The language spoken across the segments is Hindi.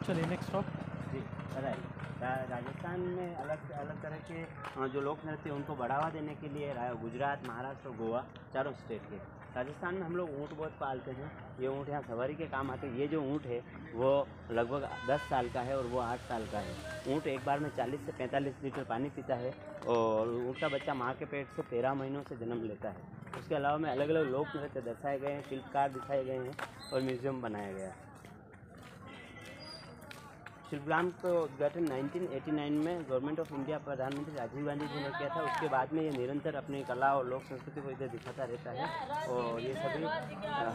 चलिए नेक्स्ट स्टॉप। जी राइट। राजस्थान में अलग अलग तरह के जो लोक नृत्य उनको बढ़ावा देने के लिए गुजरात, महाराष्ट्र और गोवा चारों स्टेट के। राजस्थान में हम लोग ऊँट बहुत पालते हैं। ये ऊँट यहाँ सवारी के काम आते हैं। ये जो ऊँट है वो लगभग 10 साल का है और वो 8 साल का है। ऊँट एक बार में 40 से 45 लीटर पानी पीता है और ऊँट का बच्चा माँ के पेट से 13 महीनों से जन्म लेता है। उसके अलावा में अलग अलग लोक नृत्य दर्शाए गए हैं, शिल्पकार दिखाए गए हैं और म्यूजियम बनाया गया है। शिल्पग्राम का उद्घाटन 1989 में गवर्नमेंट ऑफ इंडिया प्रधानमंत्री राजीव गांधी जी ने किया था। उसके बाद में ये निरंतर अपनी कला और लोक संस्कृति को इधर दिखाता रहता है। और ये सभी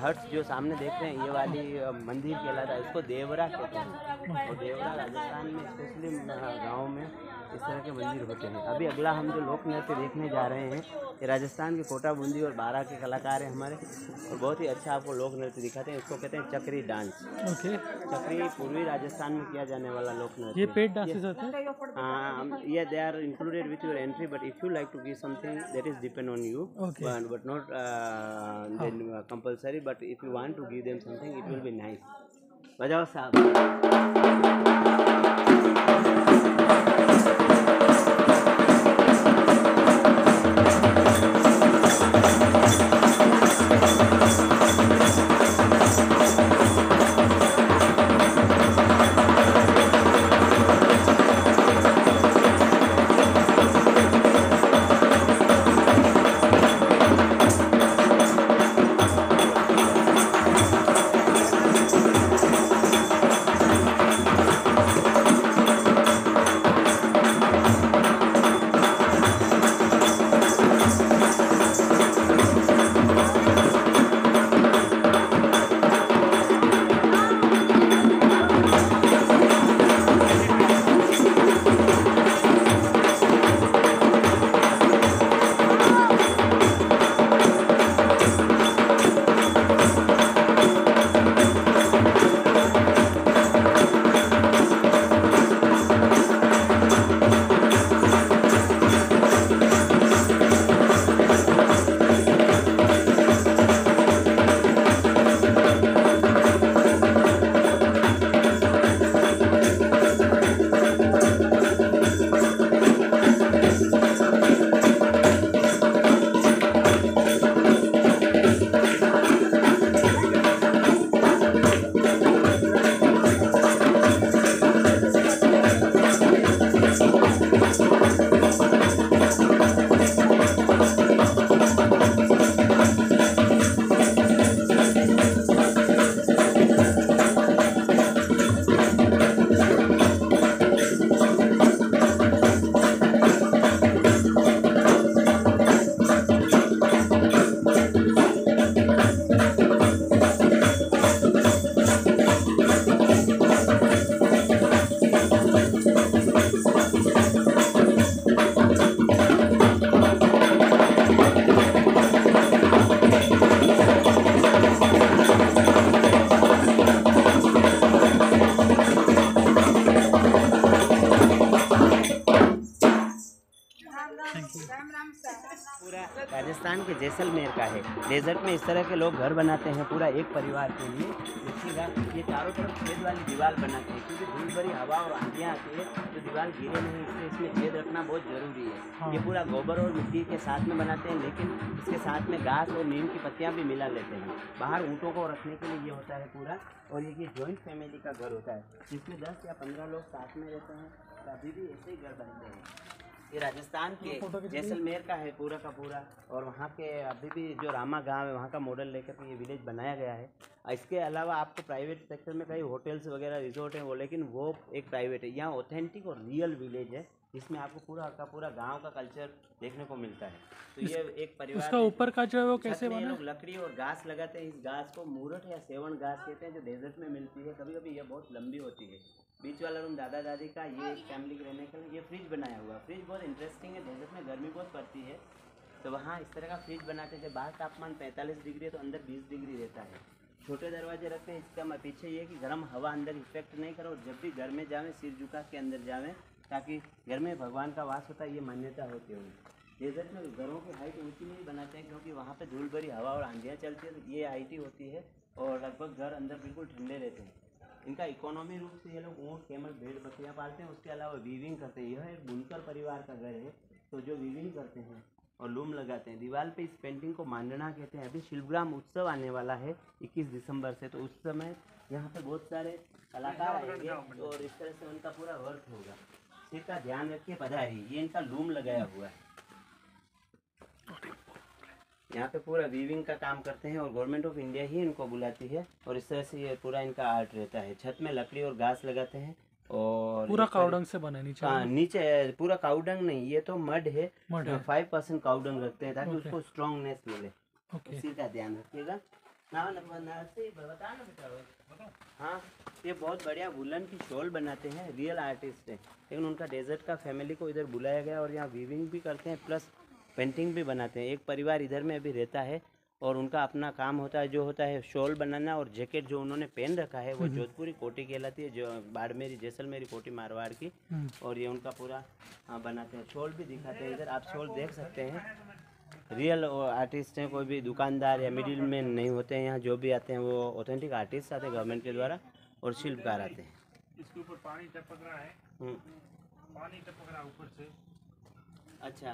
हट्स जो सामने देख रहे हैं, ये वाली मंदिर कहलाता है, इसको देवरा कहते हैं। और देवरा राजस्थान में स्पेशली गाँव में इस तरह के मंदिर होते हैं। अभी अगला हम जो लोक नृत्य देखने जा रहे हैं, ये राजस्थान के कोटा बूंदी और बारा के कलाकार हैं हमारे, और बहुत ही अच्छा आपको लोक नृत्य दिखाते हैं। इसको कहते हैं चक्री डांस। ओके। चक्री पूर्वी राजस्थान में किया जाने वाला लोक नृत्य। ये पेड डांसेस होते हैं? Yeah, they are included with your entry, but if you like to give something, that is depend on you. Okay. But not then compulsory. But if you want to give them something, it will be nice. बजाओ साहब। पूरा राजस्थान के जैसलमेर का है। डेजर्ट में इस तरह के लोग घर बनाते हैं पूरा एक परिवार के लिए। देखिएगा ये चारों तरफ छेद वाली दीवार बनाते हैं, क्योंकि धूल भरी हवा और आंधियाँ आती है तो दीवार गिरे नहीं, इसलिए इसमें छेद रखना बहुत ज़रूरी है। ये पूरा गोबर और मिट्टी के साथ में बनाते हैं, लेकिन इसके साथ में घास और नीम की पत्तियाँ भी मिला लेते हैं। बाहर ऊँटों को रखने के लिए ये होता है पूरा। और ये जॉइंट फैमिली का घर होता है, जिसमें 10 या 15 लोग साथ में रहते हैं। तो अभी भी ऐसे ही घर बनते हैं। ये राजस्थान के जैसलमेर का है पूरा का पूरा। और वहाँ के अभी भी जो रामा गांव है, वहाँ का मॉडल लेकर के ये विलेज बनाया गया है। इसके अलावा आपको प्राइवेट सेक्टर में कई होटल्स वगैरह रिजॉर्ट हैं वो, लेकिन वो एक प्राइवेट है। यहाँ ऑथेंटिक और रियल विलेज है, जिसमें आपको पूरा का पूरा गांव का कल्चर देखने को मिलता है। तो ये एक परिवार उसका ऊपर का जो है वो कैसे बना? लोग लकड़ी और घास लगाते हैं। इस घास को मूरठ या सेवन घास कहते हैं, जो डेजर्ट में मिलती है। कभी कभी ये बहुत लंबी होती है। बीच वाला रूम दादा दादी का, ये फैमिली के रहने के लिए। ये फ्रिज बनाया हुआ है। फ्रिज बहुत इंटरेस्टिंग है। डेजर्ट में गर्मी बहुत पड़ती है, तो वहाँ इस तरह का फ्रिज बनाते थे। बाहर तापमान 45 डिग्री है तो अंदर 20 डिग्री रहता है। छोटे दरवाजे रखते हैं। इसका पीछे ये कि गर्म हवा अंदर इफेक्ट नहीं करे, और जब भी घर में जावें सिर झुका के अंदर जावें, ताकि घर में भगवान का वास होता है, ये मान्यता होती है। डेजर्ट में घरों की हाइट ऊंची नहीं बनाते हैं, क्योंकि वहाँ पे धूल भरी हवा और आंधियाँ चलती है, तो ये हाइट ही होती है। और लगभग घर अंदर बिल्कुल ठंडे रहते हैं। इनका इकोनॉमी रूप से ये लोग ऊँट, कैमल, भेड़, बकरियाँ पालते हैं। उसके अलावा वीविंग करते हैं। यह एक बुनकर परिवार का घर है, तो जो वीविंग करते हैं और लूम लगाते हैं। दीवार पे इस पेंटिंग को मांडना कहते हैं। अभी शिल्पग्राम उत्सव आने वाला है 21 दिसंबर से, तो उस समय यहाँ पे बहुत सारे कलाकार आएंगे और इस तरह से उनका पूरा वर्क होगा। इसी का ध्यान रखिए। पधारिए। ये इनका लूम लगाया हुआ है। यहाँ पे पूरा वीविंग का काम करते हैं और गवर्नमेंट ऑफ इंडिया ही इनको बुलाती है। और इस तरह से ये पूरा इनका आर्ट रहता है। छत में लकड़ी और घास लगाते हैं और पूरा काउडंग से बना है नीचे। नीचे पूरा काउडंग नहीं, ये तो मड है। 5% काउडंग रखते हैं ताकि उसको स्ट्रॉन्गनेस मिले। इसी का ध्यान रखिएगा। हाँ, ये बहुत बढ़िया वुलन की शॉल बनाते हैं। रियल आर्टिस्ट है, लेकिन उनका डेजर्ट का फैमिली को इधर बुलाया गया और यहाँ वीविंग भी करते हैं प्लस पेंटिंग भी बनाते हैं। एक परिवार इधर में अभी रहता है और उनका अपना काम होता है, जो होता है शॉल बनाना। और जैकेट जो उन्होंने पहन रखा है वो जोधपुरी कोटी कहलाती है, जो बाड़मेरी जैसलमेरी कोटी मारवाड़ की। और ये उनका पूरा बनाते हैं। शॉल भी दिखाते हैं इधर, आप शॉल देख सकते हैं। रियल आर्टिस्ट हैं, कोई भी दुकानदार या मिडिल मैन नहीं होते हैं। यहाँ जो भी आते हैं वो ऑथेंटिक आर्टिस्ट आते हैं गवर्नमेंट के द्वारा और शिल्पकार आते हैं। इसके ऊपर पानी टपक रहा है। पानी टपक रहा है ऊपर से। अच्छा,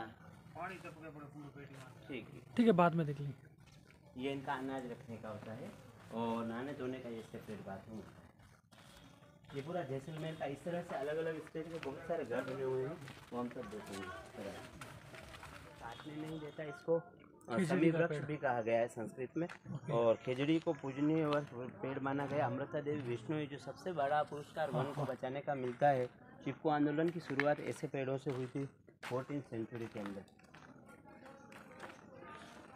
पानी टपक रहा है पूरे पेटी में। ठीक है, बाद में देख लेंगे। ये इनका अनाज रखने का होता है और नहाने धोने का ये सेपरेट बाथरूम होता है। ये पूरा जैसलमेर का इस तरह से अलग अलग स्टेट के बहुत सारे घर बने हुए हैं, वो हम सब देखेंगे। काटने नहीं देता इसको। समी वृक्ष भी कहा गया है संस्कृत में। और खिजड़ी को पूजनीय और पेड़ माना गया। अमृता देवी विष्णु जो सबसे बड़ा पुरस्कार वन को बचाने का मिलता है। चिपको आंदोलन की शुरुआत ऐसे पेड़ों से हुई थी 14वीं सेंचुरी के अंदर।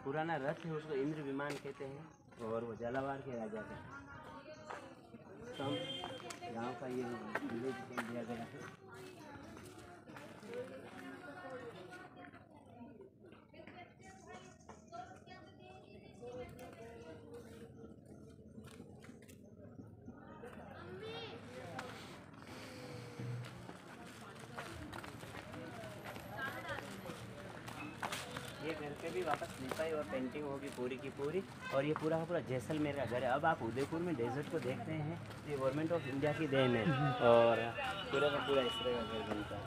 पुराना रथ है, उसको इंद्र विमान कहते हैं और वो झालावाड़ के राजा थे। गाँव का ये विलेज दिया गया है। ये घर पे भी वापस लिपाई और पेंटिंग होगी पूरी की पूरी। और ये पूरा का पूरा जैसलमेर का घर है। अब आप उदयपुर में डेजर्ट को देखते हैं, ये गवर्नमेंट ऑफ इंडिया की देन है और पूरा का पूरा इस तरह का घर बनता है।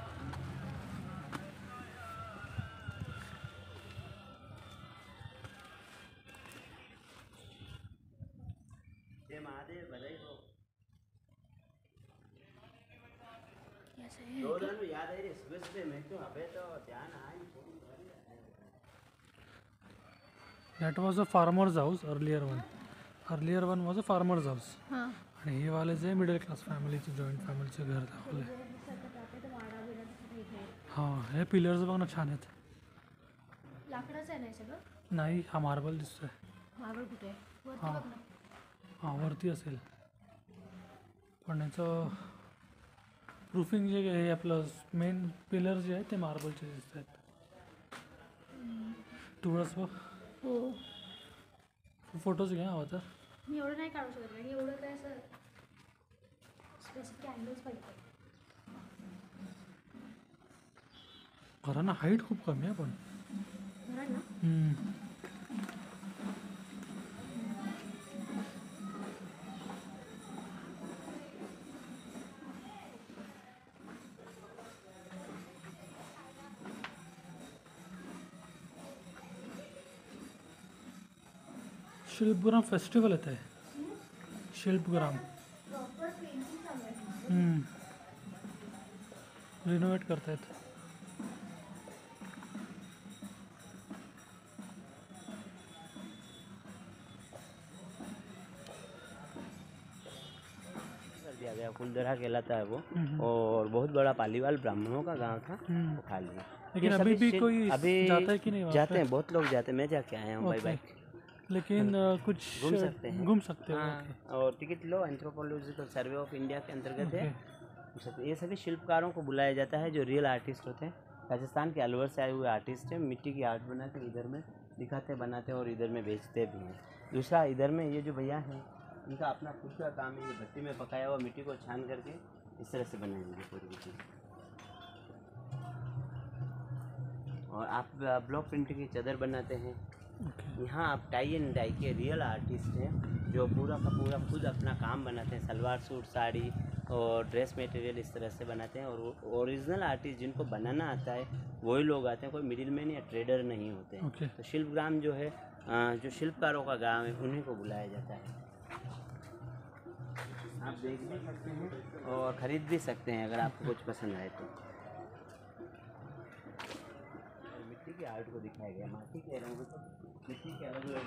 जय महादेव, बधाई हो। याद है रे सुबह मैं तो अबे तो ध्यान आई। That was a farmer's house, earlier one. Earlier one was a farmer's house. आणि हे वाले जे मिडल क्लास फॅमिलीचे जॉईंट फॅमिलीचे घर दाखवले. हां, हे पिलर्स बघ ना छान आहेत. लाकडाचं आहे ना हे सगळं? नाही, हा मार्बल दिसतोय. मार्बल कुठे आहे? वरती हां बघ ना. हां, वरती असेल. पण याचं प्रूफिंग जे आहे आपलं मेन पिलर जे आहे ते मार्बलचे दिसत आहेत. तुळस बघ. हो, फोटोज घ्या हवा तर. मी एवढं नाही काढू शकत कारण एवढं काय असं स्पेसिफिक अँगल्स पाहिजे. घरांना हाईट खूप कमी आहे पण. घरांना शिल्पग्राम फेस्टिवल येत आहे. शिल्पग्राम रिनोवेट करतायत. दिया गया कुलदरा कहलाता है वो। और बहुत बड़ा पालीवाल ब्राह्मणों का गांव था, वो खा लिया। लेकिन अभी भी कोई जाता है कि नहीं? जाते हैं, बहुत लोग जाते हैं। मैं जाके आया हूँ बाई बाइक। लेकिन कुछ घूम सकते हैं। घूम सकते हो। और ticket low. Anthropological survey of India के अंतर्गत है। ये सभी शिल्पकारों को बुलाया जाता है जो रियल आर्टिस्ट होते हैं। राजस्थान के अलवर से आए हुए आर्टिस्ट हैं। मिट्टी की आर्ट बनाते इधर में दिखाते बनाते और इधर में बेचते भी हैं। दूसरा इधर में ये जो भैया हैं इनका अपना खुद का काम है। ये भट्टी में पकाया हुआ मिट्टी को छान करके इस तरह से बनाएंगे पूरी चीज़। और आप ब्लॉक प्रिंटिंग की चादर बनाते हैं। यहाँ आप टाई एंड डाई के रियल आर्टिस्ट हैं जो पूरा का पूरा खुद अपना काम बनाते हैं, सलवार सूट, साड़ी और ड्रेस मटेरियल इस तरह से बनाते हैं। और ओरिजिनल आर्टिस्ट जिनको बनाना आता है वही लोग आते हैं, कोई मिडिल मैन या ट्रेडर नहीं होते हैं। Okay. तो शिल्पग्राम जो है जो शिल्पकारों का गांव है उन्हीं को बुलाया जाता है। आप देख भी सकते हैं और ख़रीद भी सकते हैं अगर आपको कुछ पसंद आए तो। मिट्टी के आर्ट को दिखाया गया, माटी के रंग को, मिट्टी के अलग अलग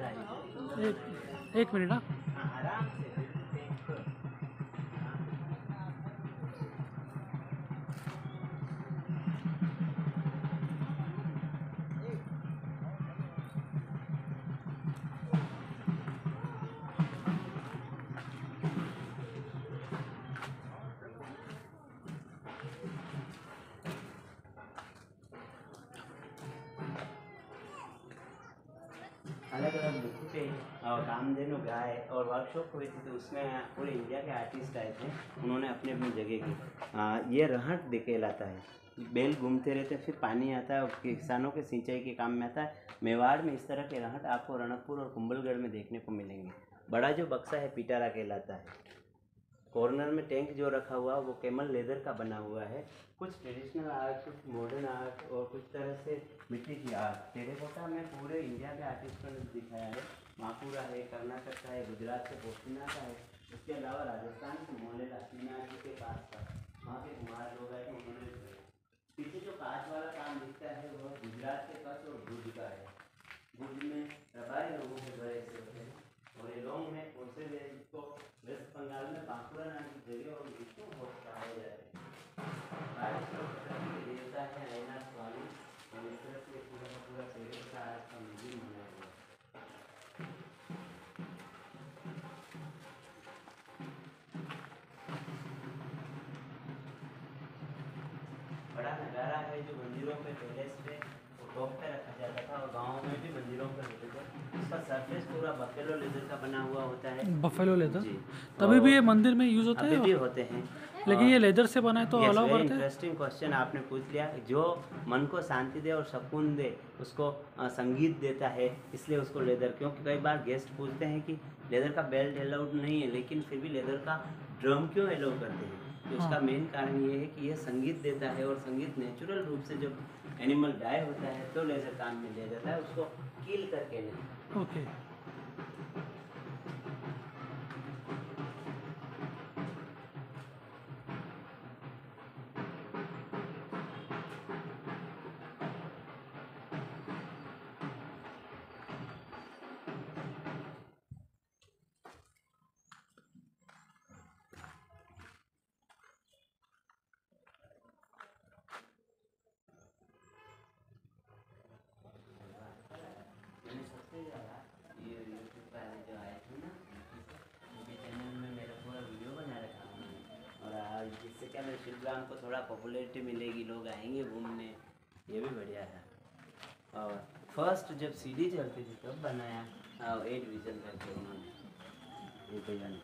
रंग। एक मिनट ना। आराम से अलग अलग मिट्टी पे और कामधेनु गाय और वर्कशॉप हुई थी, तो उसमें पूरे इंडिया के आर्टिस्ट आए थे, उन्होंने अपनी अपनी जगह की। ये रहट कहलाता है, बैल घूमते रहते हैं, फिर पानी आता है और किसानों के सिंचाई के काम में आता है। मेवाड़ में इस तरह के रहट आपको रणकपुर और कुंभलगढ़ में देखने को मिलेंगे। बड़ा जो बक्सा है पिटारा कहलाता है। कॉर्नर में टैंक जो रखा हुआ वो कैमल लेदर का बना हुआ है। कुछ ट्रेडिशनल आर्ट, कुछ मॉडर्न आर्ट और कुछ तरह से मिट्टी की आर्ट। टेरेकोटा में पूरे इंडिया के आर्टिस्टों ने दिखाया है। मापुरा है, कर्नाटक का है, गुजरात से पोस्टिना का है, उसके अलावा राजस्थान के मोलेला मीनाक्षी के पास का, वहाँ के कुमार लोग आए थे, उन्होंने पीछे जो कांच वाला काम दिखता है वो गुजरात के कच्छ और भुज का है। भुज में रबारी लोगों के घर ऐसे होते हैं और ये लॉन्ग में उनसे इसको वेस्ट बंगाल में बांकुरा नाम की जगह और विष्णु भोग कहा जाता है। देवता है नैना स्वामी और इस तरह से पूरा का पूरा पेड़ का आज का मंदिर बनाया हुआ है। बड़ा नज़ारा है जो मंदिरों पे टेरेस पे वो टॉप पे रखा जाता था और गाँव में भी मंदिरों पे होते थे। इसका सरफेस पूरा बफेलो लेदर का बना हुआ होता है। बफेलो लेदर जी। तभी भी ये मंदिर में यूज होता अभी है, भी होते हैं। लेकिन ये लेदर से बना है तो अलाउ करते हैं। इंटरेस्टिंग क्वेश्चन आपने पूछ लिया। जो मन को शांति दे और सुकून दे उसको संगीत देता है, इसलिए उसको लेदर। क्योंकि कई बार गेस्ट पूछते हैं कि लेदर का बेल्ट अलाउड नहीं है, लेकिन फिर भी लेदर का ड्रम क्यों अलाउ करते हैं? तो उसका मेन कारण ये है कि यह संगीत देता है और संगीत नेचुरल रूप से जब एनिमल डाई होता है तो लेदर काम में लिया जाता है, उसको किल करके नहीं। ओके। जिससे क्या मेरे शिल्पग्राम को थोड़ा पॉपुलैरिटी मिलेगी, लोग आएंगे घूमने, ये भी बढ़िया है। और फर्स्ट जब सीडी चलती थी तब बनाया 8 विजन करके उन्होंने, ये भैया ने।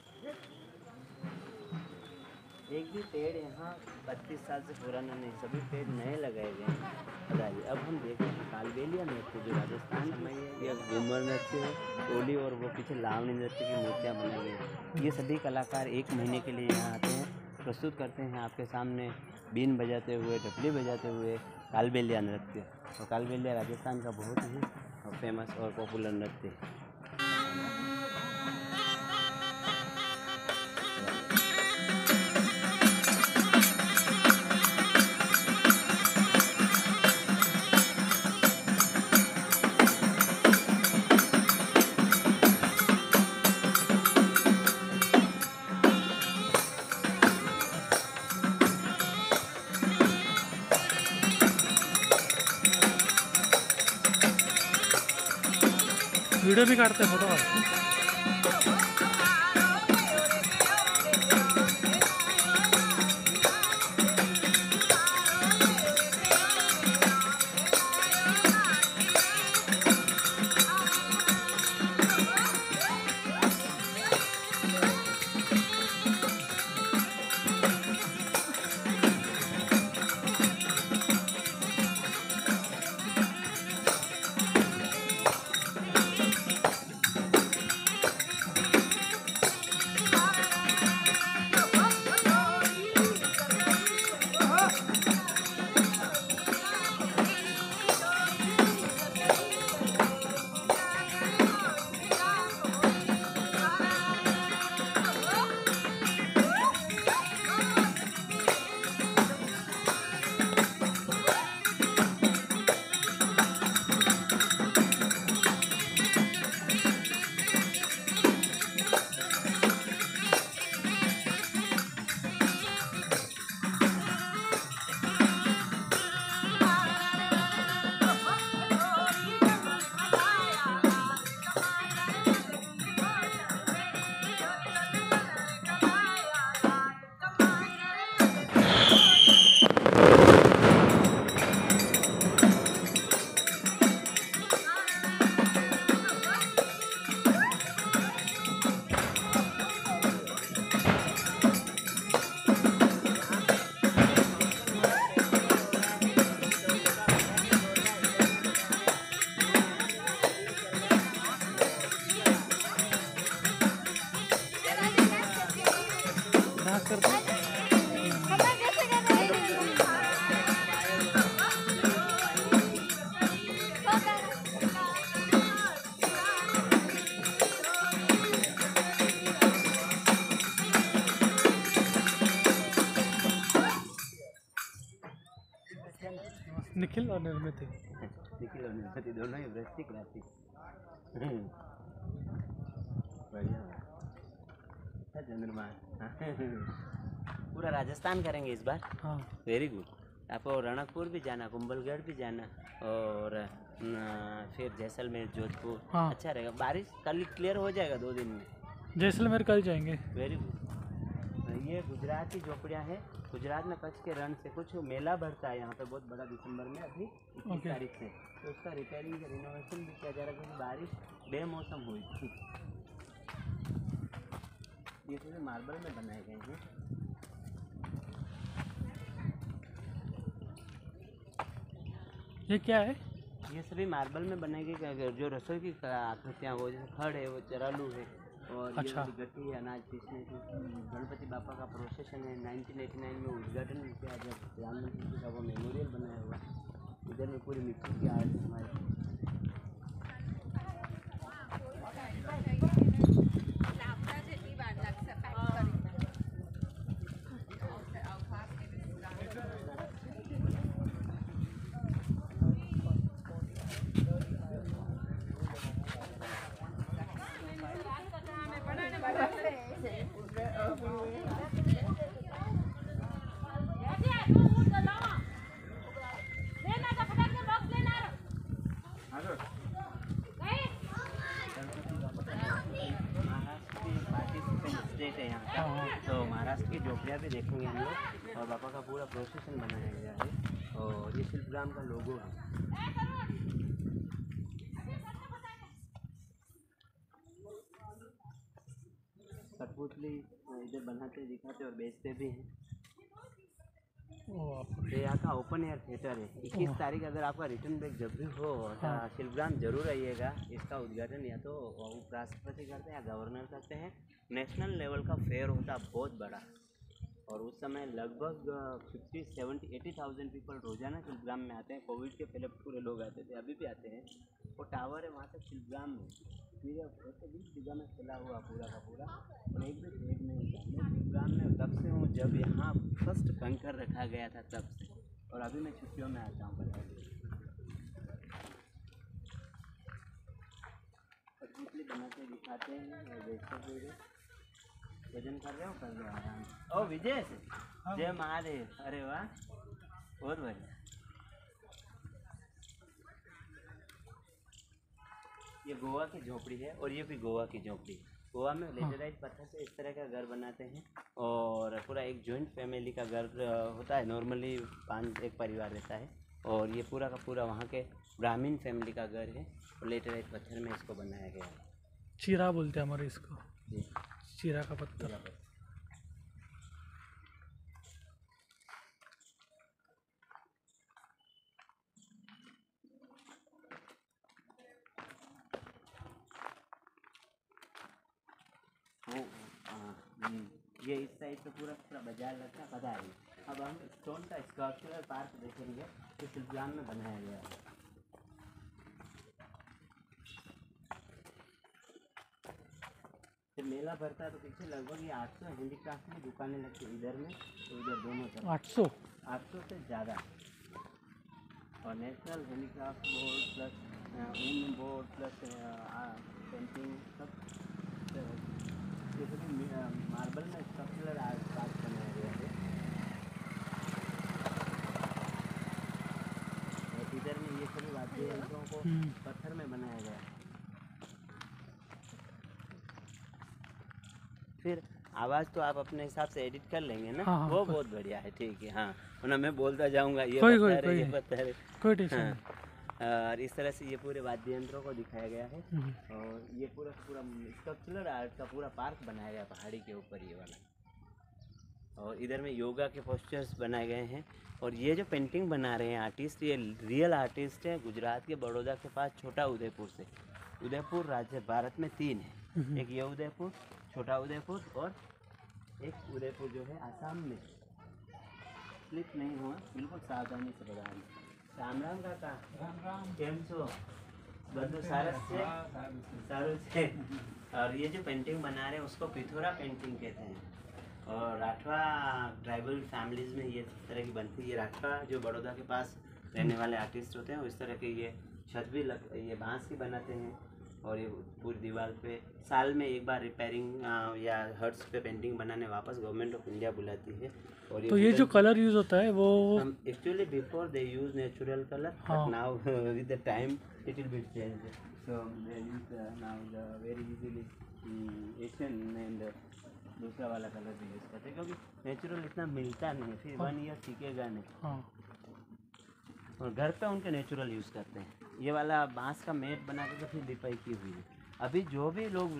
एक भी पेड़ यहाँ 32 साल से पुराना नहीं, सभी पेड़ नए लगाए गए हैं। बताइए अब हम देखते हैं कालबेलिया नृत्य जो राजस्थान में या घूमर नृत्य है, टोली और वो पीछे लावणी नृत्य की मूर्तियाँ बनाई गई हैं। ये सभी कलाकार 1 महीने के लिए यहाँ आते हैं, प्रस्तुत करते हैं आपके सामने बीन बजाते हुए, ढपली बजाते हुए कालबेलिया नृत्य। और कालबेलिया राजस्थान का बहुत ही फेमस और पॉपुलर नृत्य है। वीडियो भी काटते हैं, फोटो काटते हैं। निखिल और निर्मित है। निखिल और निर्मित दोनों ही वृश्चिक राशि। बढ़िया चंद्रमा। पूरा राजस्थान करेंगे इस बार। हाँ वेरी गुड। आपको रणकपुर भी जाना, कुंभलगढ़ भी जाना और फिर जैसलमेर, जोधपुर। हाँ। अच्छा रहेगा। बारिश कल क्लियर हो जाएगा 2 दिन में। जैसलमेर कल जाएंगे। Very good. ये गुजरात की झोपड़ियाँ हैं। गुजरात में कच्छ के रण से कुछ मेला बढ़ता है यहाँ पे बहुत बड़ा दिसंबर में, अभी 21 तारीख से। तो उसका रिपेयरिंग रिनोवेशन भी किया जा रहा है क्योंकि बारिश बेमौसम हुई थी। ये पूरे मार्बल में बनाए गए हैं। ये क्या है? ये सभी मार्बल में बनाई गई जो रसोई की आकृतियाँ, वो जैसे खड़ है, वो चरालू है और अच्छा। ये गट्टी है अनाज पीसने की। गणपति बापा का प्रोसेशन है। 1989 में उद्घाटन किया जब प्रधानमंत्री जी का वो मेमोरियल बनाया हुआ। इधर में पूरी मिट्टी की आर्ट है हमारी। तो महाराष्ट्र की झोपड़ियाँ भी देखेंगे हम लोग और बापा का पूरा प्रोसेशन बनाया गया है और ये शिल्पग्राम का लोगो है। कठपुतली इधर बनाते, दिखाते और बेचते भी हैं। ये यहाँ का ओपन एयर थिएटर है। 21 तारीख अगर आपका रिटर्न बैक जब भी हो तो शिल्पग्राम जरूर आइएगा। इसका उद्घाटन या तो उपराष्ट्रपति करते हैं या गवर्नर करते हैं। नेशनल लेवल का फेयर होता है बहुत बड़ा और उस समय लगभग 50, 70, 80,000 पीपल रोजाना शिल्पग्राम में आते हैं। कोविड के पहले पूरे लोग आते थे, अभी भी आते हैं। वो टावर है वहाँ तक शिल्पग्राम में, पूरा 20 बीघा में फैला हुआ पूरा का पूरा और एक भी भेद नहीं था। मैं शिल्पग्राम में तब से हूँ जब यहाँ फर्स्ट कंकर रखा गया था तब से, और अभी मैं छुट्टियों में आता हूँ। कठपुतली बनाते दिखाते हैं और देखते हुए भजन कर रहे हो, कर रहे हो आराम से। ओ विजय से जय महादेव। अरे वाह, बहुत बढ़िया। ये गोवा की झोपड़ी है और ये भी गोवा की झोपड़ी है। गोवा में लेटेराइट पत्थर से इस तरह का घर बनाते हैं और पूरा एक जॉइंट फैमिली का घर होता है। नॉर्मली 5 एक परिवार रहता है और ये पूरा का पूरा वहाँ के ब्राह्मीण फैमिली का घर है और लेटेराइट पत्थर में इसको बनाया गया है। चीरा बोलते हैं हमारे इसको, जी, चीरा का पत्थर। ये इस साइड पे पूरा पूरा बाजार लगता है, पता है। अब हम स्टोन का स्कल्पचरल पार्क देखेंगे जो शिल्पग्राम में बनाया गया है। जब मेला भरता है तो पीछे लगभग ये 800 हैंडीक्राफ्ट की दुकानें लगती है, इधर में तो इधर दोनों तरफ। 800 से ज़्यादा। और नेशनल हैंडीक्राफ्ट बोर्ड प्लस ऊन बोर्ड प्लस पेंटिंग सब जैसे मार्बल में स्ट्रक्चरल आर्ट पार्क बनाया गया है। और इधर में ये सभी वाद्य यंत्रों को पत्थर में बनाया गया है। फिर आवाज़ तो आप अपने हिसाब से एडिट कर लेंगे ना। हाँ, वो बहुत बढ़िया है, ठीक है। हाँ, वरना मैं बोलता जाऊँगा ये कोई पत्थर है, ये पत्थर है। कोई टेंशन नहीं। और इस तरह से ये पूरे वाद्य यंत्रों को दिखाया गया है और ये पूरा पूरा स्ट्रक्चरल आर्ट का पूरा पार्क बनाया गया पहाड़ी के ऊपर ये वाला। और इधर में योगा के पोस्टर्स बनाए गए हैं। और ये जो पेंटिंग बना रहे हैं आर्टिस्ट, ये रियल आर्टिस्ट है गुजरात के बड़ौदा के पास छोटा उदयपुर से। उदयपुर राज्य भारत में 3 है, एक ये उदयपुर, छोटा उदयपुर और एक उदयपुर जो है आसाम में। स्लिप नहीं हुआ, बिल्कुल सावधानी से बता रही। राम राम काका। राम राम, केम छो? बंधु सारस से सारू से। और ये जो पेंटिंग बना रहे हैं उसको पिथोरा पेंटिंग कहते हैं और राठवा ट्राइबल फैमिलीज़ में ये तरह की बनती है। ये राठवा जो बड़ौदा के पास रहने वाले आर्टिस्ट होते हैं, इस तरह के ये छत भी ये बांस की बनाते हैं। और ये पूरी दीवार पे साल में एक बार रिपेयरिंग या हर्ट्स पे पेंटिंग बनाने वापस गवर्नमेंट ऑफ इंडिया बुलाती है। और तो ये जो wooden- कलर यूज होता है वो actually before they use natural colour, हाँ। But now with the time it will be change, so they use now the very easily Asian and दूसरा वाला कलर भी यूज़ करते हैं, क्योंकि नेचुरल इतना मिलता नहीं, फिर 1 ईयर टिकेगा नहीं। हाँ और घर पे उनके नेचुरल यूज़ करते हैं। ये वाला बांस का मेट बना के तो फिर लिपाई की हुई है। अभी जो भी लोग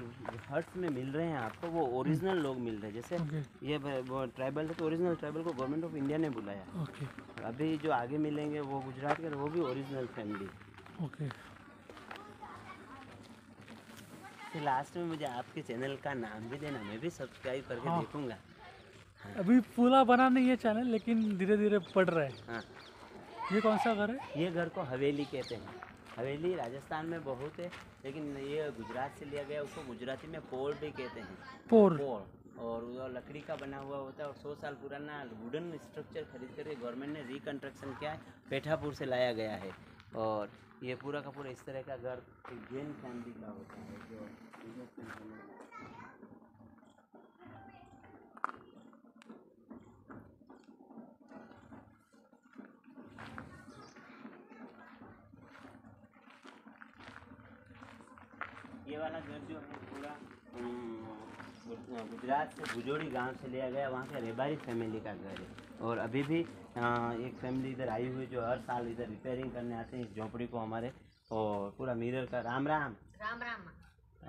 हट्स में मिल रहे हैं आपको, वो ओरिजिनल लोग मिल रहे हैं। जैसे ओके ये वो ट्राइबल है, तो ओरिजिनल ट्राइबल को गवर्नमेंट ऑफ इंडिया ने बुलाया। ओके अभी जो आगे मिलेंगे वो गुजरात के, वो भी ओरिजिनल फैमिली। ओके। फिर लास्ट में मुझे आपके चैनल का नाम भी देना, मैं भी सब्सक्राइब करके हाँ। देखूंगा। अभी पूरा बना नहीं है चैनल, लेकिन धीरे धीरे बढ़ रहा है। हाँ, ये कौन सा घर है? ये घर को हवेली कहते हैं। हवेली राजस्थान में बहुत है, लेकिन ये गुजरात से लिया गया। उसको गुजराती में पोर भी कहते हैं, पोर। पोर। और वो लकड़ी का बना हुआ होता है, और 100 साल पुराना वुडन स्ट्रक्चर खरीद कर गवर्नमेंट ने रिकन्स्ट्रक्शन किया है, पेठापुर से लाया गया है। और ये पूरा का पूरा इस तरह का घर एक जैन फैमिली का होता है, जो ये वाला घर जो है पूरा गुजरात से भुजोड़ी गांव से लिया गया, वहाँ के रेबारी फैमिली का घर है। और अभी भी एक फैमिली इधर आई हुई जो हर साल इधर रिपेयरिंग करने आते हैं इस झोपड़ी को हमारे। और पूरा मिरर का राम राम राम राम।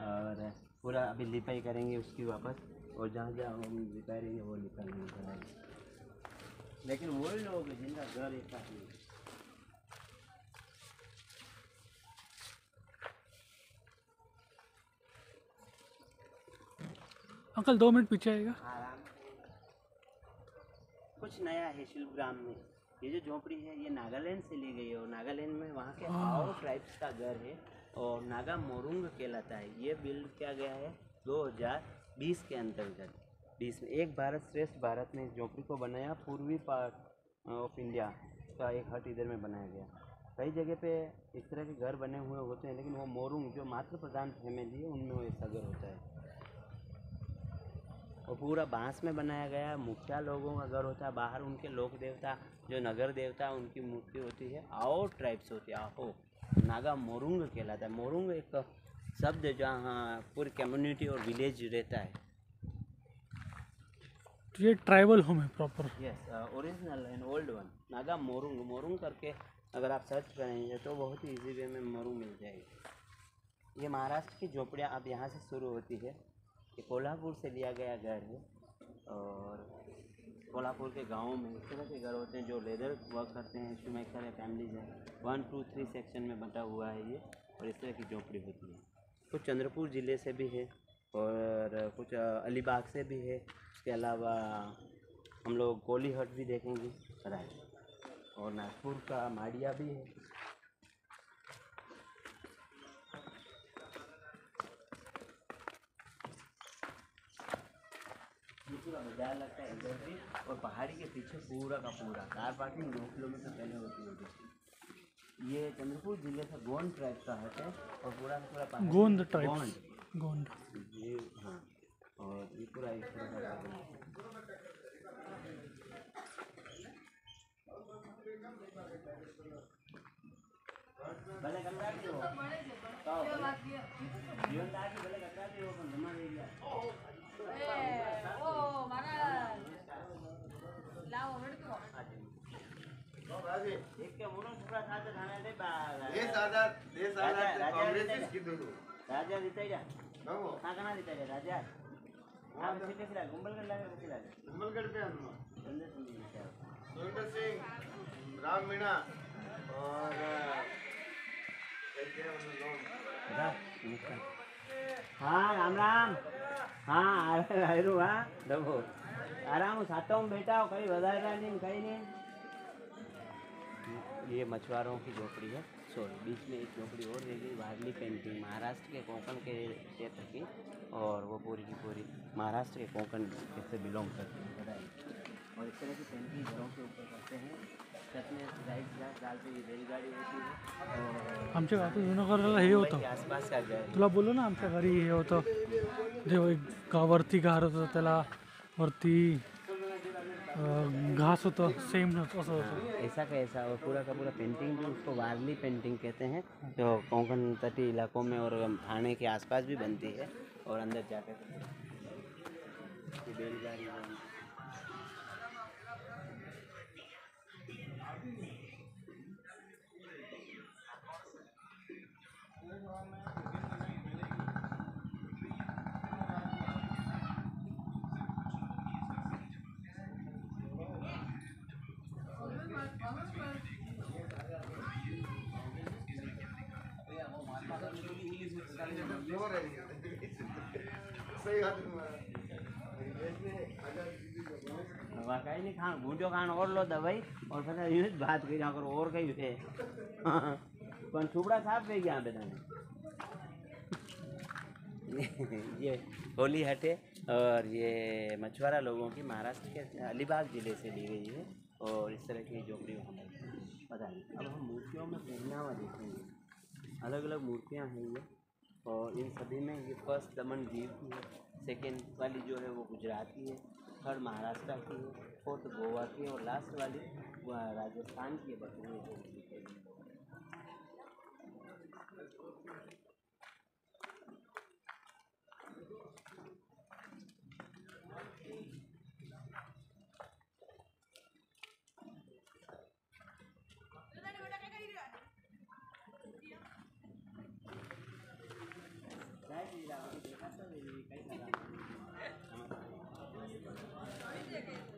और पूरा अभी लिपाई करेंगे उसकी वापस, और जहाँ जहाँ हम रिपेयरिंग है वो निकालेंगे कराएंगे। लेकिन वही लोग हैं जिनका घर एक साथ नहीं है। अंकल 2 मिनट पीछे आएगा। आराम। कुछ नया है शिल्पग्राम में। ये जो झोपड़ी है ये नागालैंड से ली गई है, और नागालैंड में वहाँ के आओ ट्राइब्स का घर है, और नागा मोरुंग कहलाता है। ये बिल्ड किया गया है 2020 के अंतर्गत। 20 में एक भारत श्रेष्ठ भारत में इस झोपड़ी को बनाया। पूर्वी पार्ट ऑफ इंडिया का एक हट इधर में बनाया गया। कई जगह पे इस तरह के घर बने हुए होते हैं, लेकिन वो मोरुंग जो मातृ प्रधान फैमिली है उनमें वो ऐसा घर होता है। और पूरा बांस में बनाया गया है। मुखिया लोगों का घर होता है, बाहर उनके लोक देवता जो नगर देवता उनकी मूर्ति होती है। आओ ट्राइब्स होती है, आओ नागा मोरुंग कहलाता है। मोरुंग एक शब्द है जहाँ पूरी कम्युनिटी और विलेज रहता है। तो ये ट्राइबल होम है proper. Yes, original and old one Naga morung. Morung करके अगर आप सर्च करेंगे तो बहुत ही इजी वे में मोरुंग मिल जाएगी। ये महाराष्ट्र की झोपड़ियाँ अब यहाँ से शुरू होती है। ये कोल्हापुर से लिया गया घर है, और कोल्हापुर के गाँव में इस तरह के घर होते हैं जो लेदर वर्क करते हैं। इसमें एक सारे फैमिलीज हैं, 1, 2, 3 सेक्शन में बटा हुआ है ये, और इस तरह की झोपड़ी होती है। कुछ चंद्रपुर ज़िले से भी है, और कुछ अलीबाग से भी है। उसके अलावा हम लोग कोली हट भी देखेंगे राय, और नागपुर का माड़िया भी है। पूरा बाजार लगता है इधर भी, और पहाड़ी के पीछे पूरा का पूरा कार पार्किंग 2 किलोमीटर पहले होती है। ये चंद्रपुर जिले का गोंड ट्राइब का है, और पूरा का पूरा पहाड़ी गोंड ट्राइब्स। गोंड। ये हाँ, और ये पूरा इस तरह का गार्डन है। भले गंगा भी हो जीवनदार की भले गंगा भी हो, पण जमा नहीं गया। एक के मुनो टुकड़ा खाते खाने दे राजा जीते जा कहाँ कहाँ जीते जा राजा आप सीटे सिला गुंबलगढ़ लगे सिला कुंभलगढ़ पे सुरेंद्र सिंह, राम मीणा और हाँ राम राम। हाँ आयरू हाँ देखो आराम सातों में बैठा हो, कहीं વધારે नहीं कहीं नहीं। ये मछुआरों की झोपड़ी है। सॉरी, बीच में एक झोपड़ी और रह गई, वारली पेंटिंग महाराष्ट्र के कोंकण के क्षेत्र की, और वो पूरी की पूरी महाराष्ट्र के कोंकण से बिलोंग करती है। और इस तरह की पेंटिंग घरों के ऊपर करते हैं। छत में राईस गॅस डालते ही रेलगाडी होती है और आमच्या गावात जुनं घराला हे होतं के आसपास का घर तुला बोललो ना आमच्या घरी हे होतं जे एक वरती घर होतं त्याला वरती घास होतं सेम असं होतं ऐसा का ऐसा और पूरा का पूरा पेंटिंग भी उसको वारली पेंटिंग कहते हैं जो कोंकण तटीय इलाकों में और थाने के आसपास भी बनती है और अंदर जाकर ये बैलगाड़ी है। वाकई नहीं खान भूजो खान और लो दवाई और फिर यूं ही बात करी अगर और कहीं है कौन छुपड़ा साफ है यहाँ पे ये होली हट है और ये मछुआरा लोगों की महाराष्ट्र के अलीबाग ज़िले से ली गई है और इस तरह की झोपड़ी वहाँ पर पता नहीं। अब हम मूर्तियों में पहनावा देखेंगे, अलग अलग मूर्तियाँ हैं ये और इन सभी में ये फर्स्ट दमन दीव की है, सेकेंड वाली जो है वो गुजराती है, थर्ड महाराष्ट्र की है, फोर्थ गोवा की और लास्ट वाली राजस्थान की बची हुई है।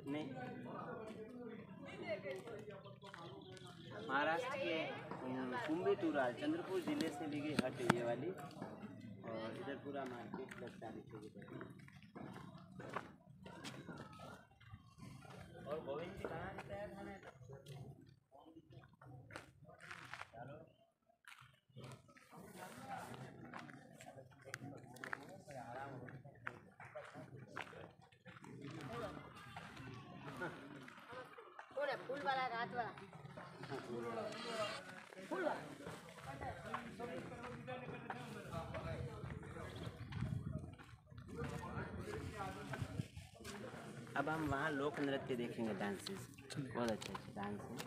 नहीं महाराष्ट्र के कुंभीतुराल चंद्रपुर ज़िले से ली गई हट है ये वाली और इधर पूरा मार्केट लगता है और गोविंद जी कहाँ रहते हैं खाने फूल वाला रात वाला फूल वाला अब हम वहाँ लोक नृत्य देखेंगे, डांसेस बहुत अच्छे अच्छे डांस हैं।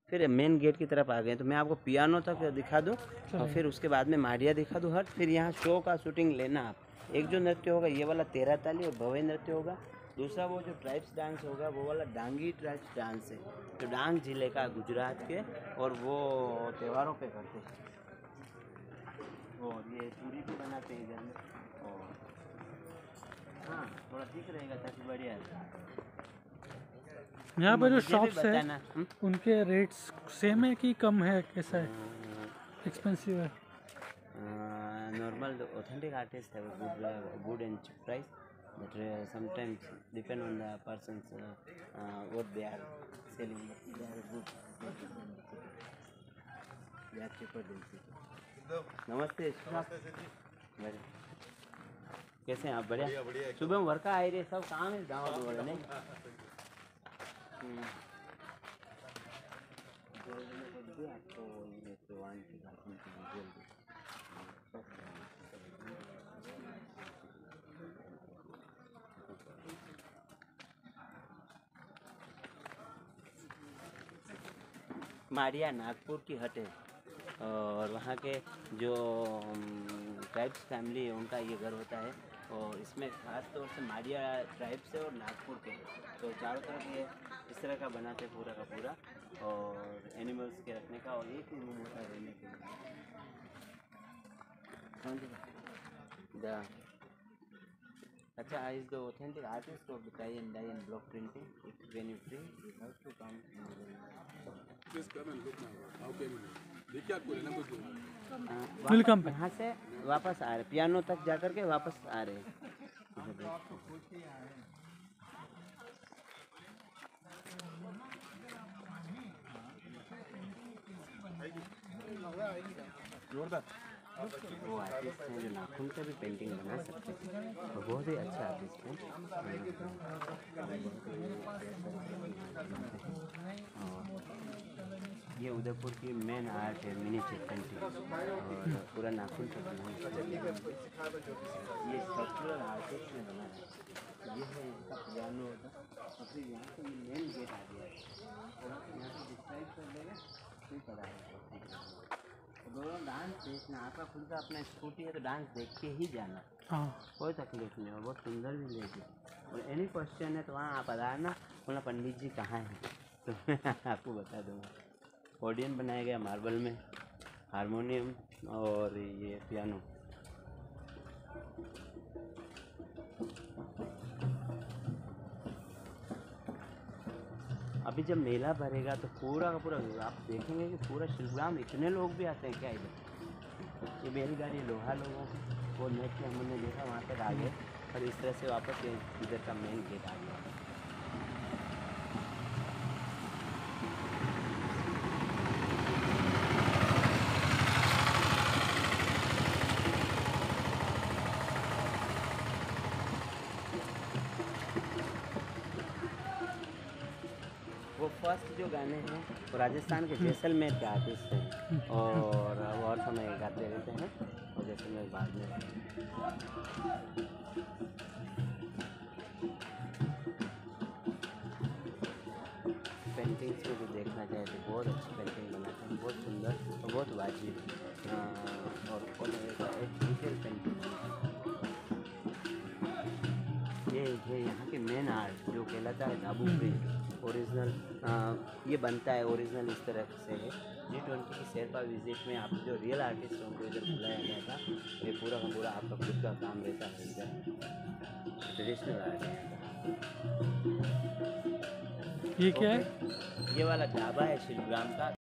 फिर मेन गेट की तरफ आ गए तो मैं आपको पियानो तक दिखा दूं और फिर उसके बाद में मारिया दिखा दूं हट, फिर यहाँ शो का शूटिंग लेना आप। एक जो नृत्य होगा ये वाला 13 ताली और भव्य नृत्य होगा, दूसरा वो जो ट्राइब्स डांस होगा वो वाला डांगी ट्राइब्स डांस है जो डांग जिले का गुजरात के और वो त्योहारों पे करते हैं और ये चूड़ी भी बनाते हैं इधर में और हाँ थोड़ा ठीक रहेगा ताकि बढ़िया यहाँ पे जो मुझे भी शॉप्स है बताना, उनके रेट्स सेम है कि कम है, कैसा है, एक्सपेंसिव है? नॉर्मल ऑथेंटिक आर्टिस्ट है good and cheap price but sometimes depend on the persons what they are selling they are good they are cheaper than. नमस्ते बढ़िया, कैसे हैं आप? बढ़िया सुबह में वर्का आए रहे सब काम है गाँव वाले नहीं आपको जवान की मारिया नागपुर की हट है और वहाँ के जो ट्राइब्स फैमिली है उनका ये घर होता है और इसमें ख़ास तौर से मारिया ट्राइब्स है और नागपुर के, तो चारों तरफ ये इस तरह का बनाते पूरा का पूरा और एनिमल्स के रखने का और एक ही रूम होता है रहने के लिए। अच्छा is the authentic artist of the tie and dye and block printing if when you free you have to come Please come and look now. How can you? देखिए आपको लेना कुछ वेलकम पे यहाँ से वापस आ रहे पियानो तक जाकर के वापस आ रहे वो आर्टिस्ट हैं जो नाखून से भी पेंटिंग बना सकते हैं और बहुत ही अच्छा आर्टिस्ट हैं। और ये उदयपुर की मेन आर्ट है, मिनीचर पेंटिंग, और पूरा नाखून से बना है। ये स्ट्रक्चरल आर्टिस्ट ने बनाया है। ये है इसका पियानो होता, और फिर यहाँ से ये मेन गेट आ गया है, और यहाँ से डिस्क्राइब कर देगा फिर पता है। दोनों डांस देखना, आपका खुद का अपना स्कूटी है तो डांस देख के ही जाना, हाँ कोई तकलीफ नहीं है, बहुत सुंदर भी लेगी। और एनी क्वेश्चन है तो वहाँ आप आना, बोला पंडित जी कहाँ हैं तो मैं आपको बता दूँगा। ऑडियन बनाया गया मार्बल में, हारमोनियम और ये पियानो। अभी जब मेला भरेगा तो पूरा का पूरा आप देखेंगे कि पूरा शिल्पग्राम, इतने लोग भी आते हैं क्या इधर। ये बैलगाड़ी लोहा लोगों वो नेक्स्ट हमने देखा वहाँ तक आ गए, और इस तरह से वापस इधर का मेन गेट आ गया। वो फर्स्ट जो गाने हैं वो राजस्थान के जैसलमेर के आर्टिस्ट हैं, और वो और समय गाते रहते हैं, और जैसलमेर बाद में। पेंटिंग्स में भी देखना चाहिए तो बहुत अच्छी पेंटिंग बनाते हैं, बहुत सुंदर और बहुत वाजिब, और एक डिटेल पेंटिंग। ये यहाँ के मेन आर्ट जो कहलाता है दाबू प्रिंट ओरिजिनल, ये बनता है ओरिजिनल इस तरह से है। G20 की शेरपा विजिट में आप जो रियल आर्टिस्ट होंगे इधर बुलाया गया था, ये पूरा का पूरा आपका खुद का काम रहता है इधर, ट्रेडिशनल आर्ट है। ये क्या है? ये वाला ढाबा है शिल्पग्राम का,